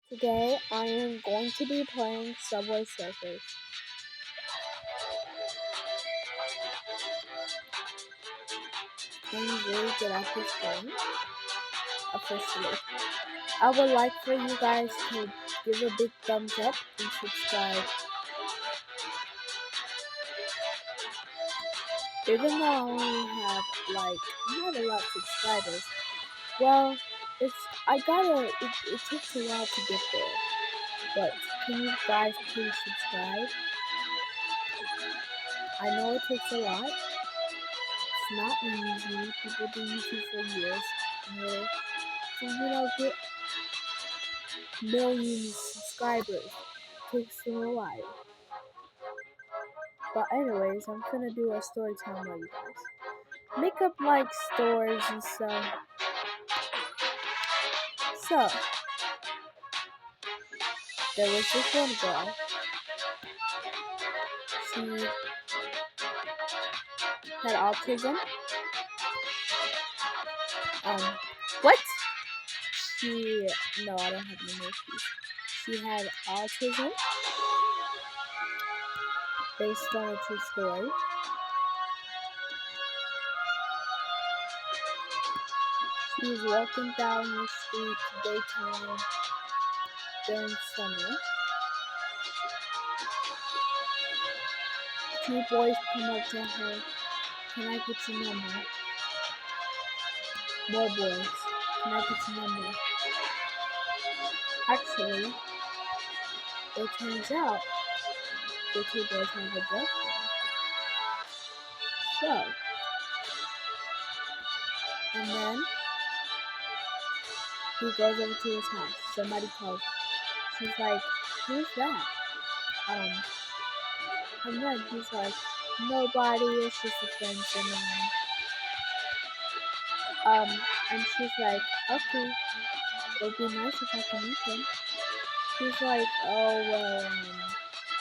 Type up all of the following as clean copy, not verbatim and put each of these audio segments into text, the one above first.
Today I am going to be playing Subway Surfers. I'm really good at this game, officially. I would like for you guys to give a big thumbs up and subscribe. Even though I only have not a lot of subscribers, well, it takes a while to get there. But can you guys please subscribe? I know it takes a lot. It's not easy. People do YouTube for years in order to, get millions of subscribers. It takes them a while. But anyways, I'm gonna do a story time while you guys make up like stories and stuff. So there was this one girl. She had autism. What? No, I don't have any more keys. She had autism. Based on a true story. She was walking down the street daytime during summer. Two boys come up to her. Can I get your number? More boys. Can I get your number? Actually, it turns out the two boys have a girlfriend. So, and then he goes over to his house. Somebody calls him. She's like, who's that? And then he's like, nobody, it's just a friend of mine. And she's like, okay, it would be nice if I can meet him. He's like, oh, well,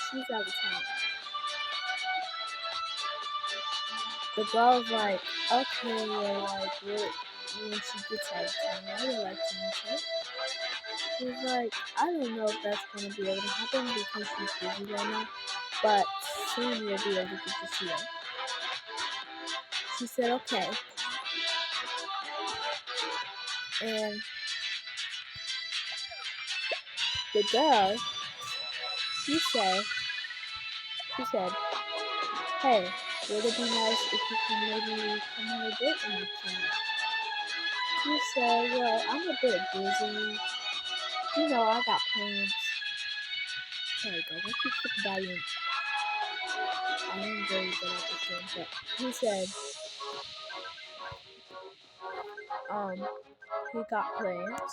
she's out of town. The girl's like, okay, well, when she gets out of town, I would like to meet her. He's like, I don't know if that's going to be able to happen because she's busy right now, but soon you'll be able to get to see her. She said, okay. And the girl, she said, hey, would it be nice if you can maybe come on a date with me tonight? She said, well, I'm a bit busy. I got plans. Sorry, guys, I keep putting volume. I am very good at this game, but he said, he got plans.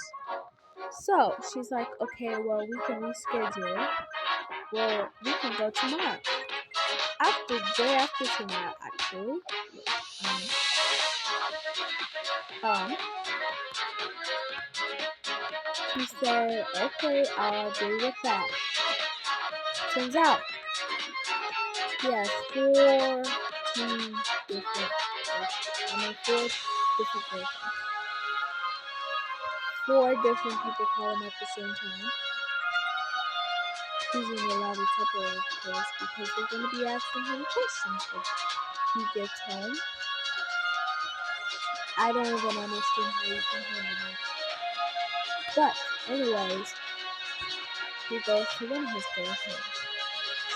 So, she's like, okay, well, we can reschedule. Well, we can go tomorrow. Day after tomorrow, actually. He said, okay, I'll agree with that. Turns out, he has four different girlfriends. Four different people call him at the same time. He's in a lot of trouble, of course, because they're going to be asking him questions when he gets home. I don't even understand how he can handle it. But, anyways, he goes to one of his girlfriends.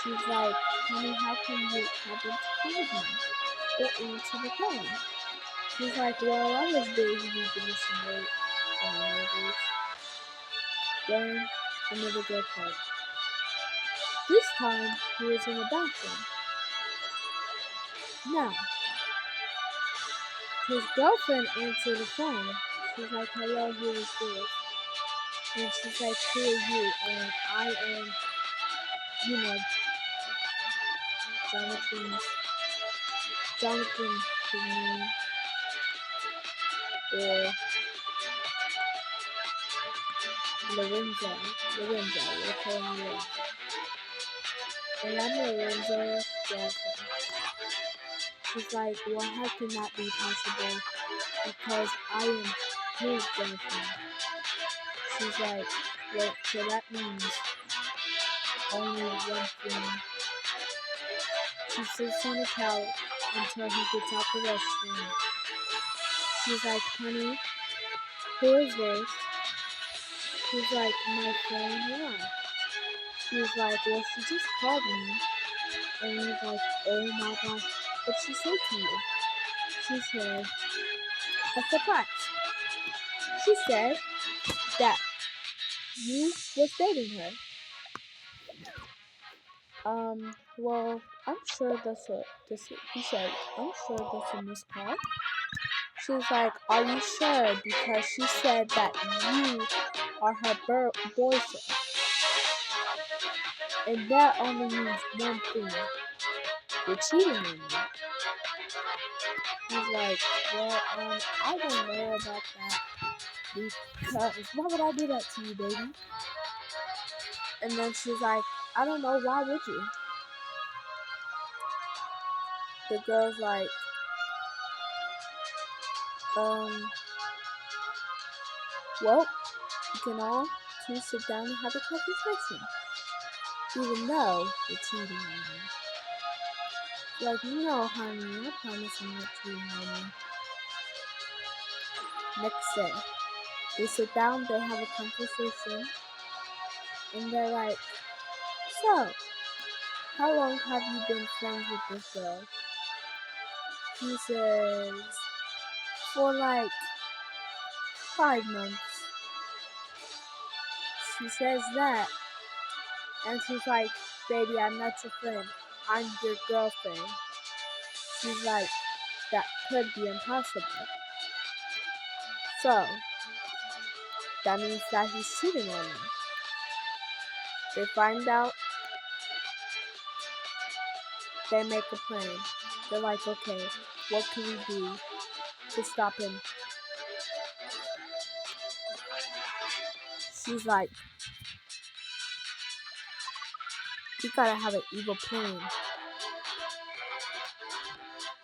She's like, honey, how can you happen to call me? Or answer the phone? He's like, well, I was busy doing some work for my neighbors. Then, another girl called. This time, he was in the bathroom. Now, his girlfriend answered the phone. She's like, hello, who is this? And she's like, who are you? And I am, Jonathan Pigman, or Lorenzo, we're calling Lorenzo. And I'm Lorenzo's girlfriend. She's like, well, how can that be possible? Because I am his girlfriend. She's like, Wait, so that means only one thing. She sits on the couch until he gets out the restroom. She's like, honey, who is this? He's like, my friend, yeah. He's like, well, she just called me. And he's like, oh my gosh, what'd she say to you? She said, a surprise. She said that you was dating her. Well, I'm sure he said, I'm sure that's a missed call. She was like, are you sure? Because she said that you are her boyfriend. And that only means one thing. You're cheating on me. He's like, well, I don't know about that. Because why would I do that to you, baby? And then she's like, I don't know, why would you? The girl's like, well, you can all two sit down and have a conversation. Even though you're cheating on me. Like, no, honey, I promise I'm not cheating on you. Next day, they sit down, they have a conversation, and they're like, so, how long have you been friends with this girl? He says, for like 5 months. She says that, and she's like, baby, I'm not your friend. I'm your girlfriend. She's like, that could be impossible. So, that means that he's cheating on me. They find out. They make a plan. They're like, okay, what can we do to stop him? She's like, you gotta have an evil plan.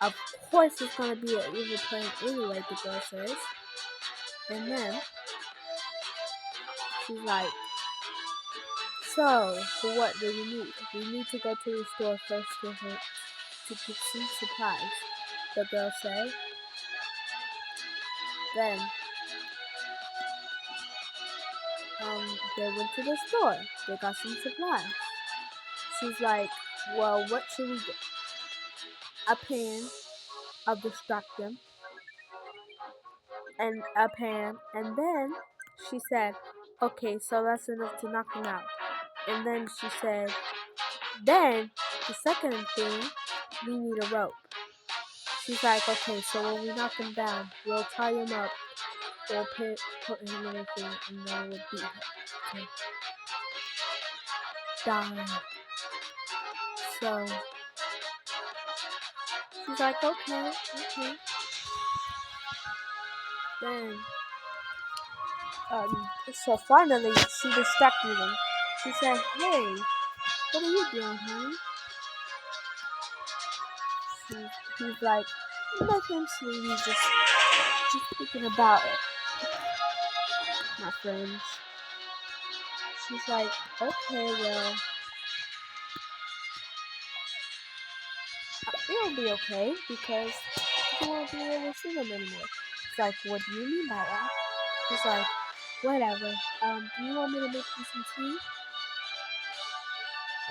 Of course it's gonna be an evil plan anyway, the girl says. And then, she's like, so, what do we need? We need to go to the store first to get some supplies, the girl said. Then, they went to the store. They got some supplies. She's like, well, what should we get? A pan of distract and a pan, and then she said, okay, so that's enough to knock him out. And then she said, then the second thing, we need a rope. She's like, okay, so when we knock him down, we'll tie him up, we'll put him in a thing, and then we'll beat him. Okay. Die. So she's like, okay. Then so finally she distracted him. She said, hey, what are you doing, honey? He's like, nothing, sweetie, just thinking about it, my friends. She's like, okay, well, it'll be okay because you won't be able to see them anymore. She's like, what do you mean by that? He's like, whatever. Do you want me to make you some tea?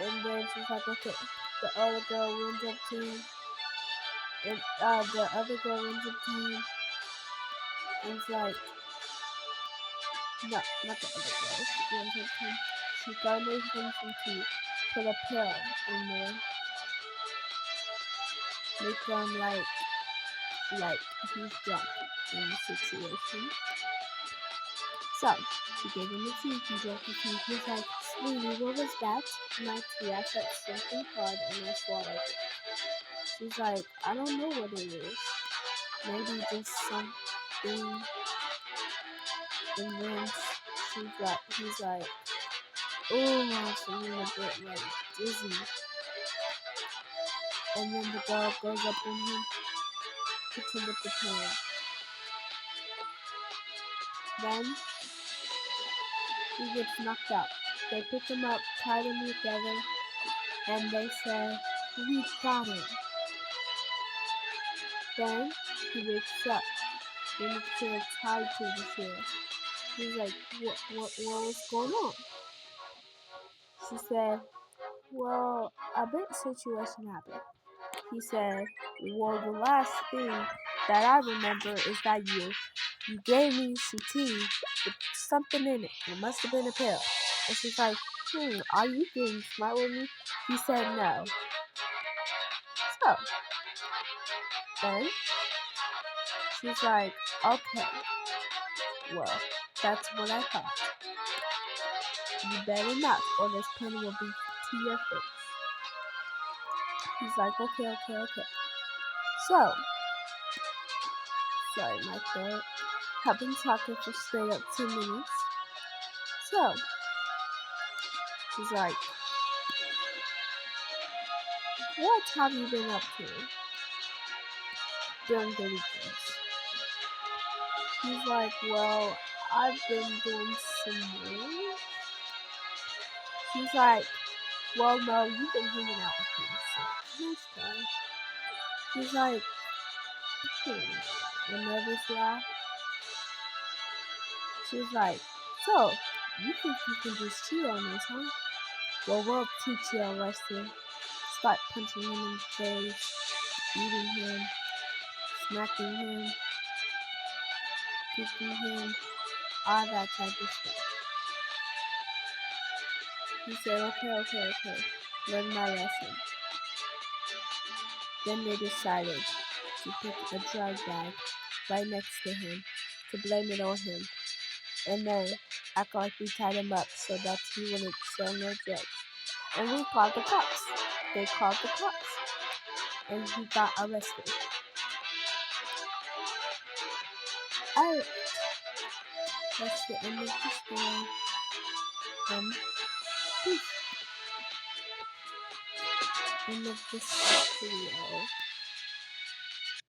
And then she's like, okay. The other girl runs up to him. And the other girl runs up to him. And it's like, no, not the other girl. She runs up to him. She garnishes him some tea. Put a pill in there. Make him like he's drunk in the situation. So, she gave him the tea. He drank the tea. He's like, sweetie, what was that? My tea. I felt something hard and I swallowed it. She's like, I don't know what it is. Maybe just something. And then he's like, oh, I'm feeling a bit like dizzy. And then the girl goes up on him, hits him with the pan. Then he gets knocked out. They pick him up, tie him together, and they say, "We got him." Then he wakes up in the chair tied to the chair. He's like, what's going on? She said, well, a bit situation happened. He said, well, the last thing that I remember is that you gave me some tea with something in it. It must have been a pill. And she's like, are you getting smart with me? He said no. So, then she's like, okay, well, that's what I thought. You better not, or this pen will be to your face. He's like, okay. So, sorry, my throat. I've been talking for straight up 2 minutes. So, she's like, what have you been up to during the weekends? He's like, well, I've been doing some work. She's like, well, no, you've been hanging out with me, so nice guy. He's like, a nervous laugh. She's like, so, you think you can just cheat on us, huh? Well, we'll teach you a lesson. Start punching him in the face, beating him, smacking him, kicking him, all that type of stuff. He said, okay, learn my lesson. Then they decided to put a drug bag right next to him, to blame it on him, and then act like we tied him up so that he wouldn't sell no drugs. And we called the cops. They called the cops, and he got arrested. Alright, that's the end of the story. Peace. End of this video.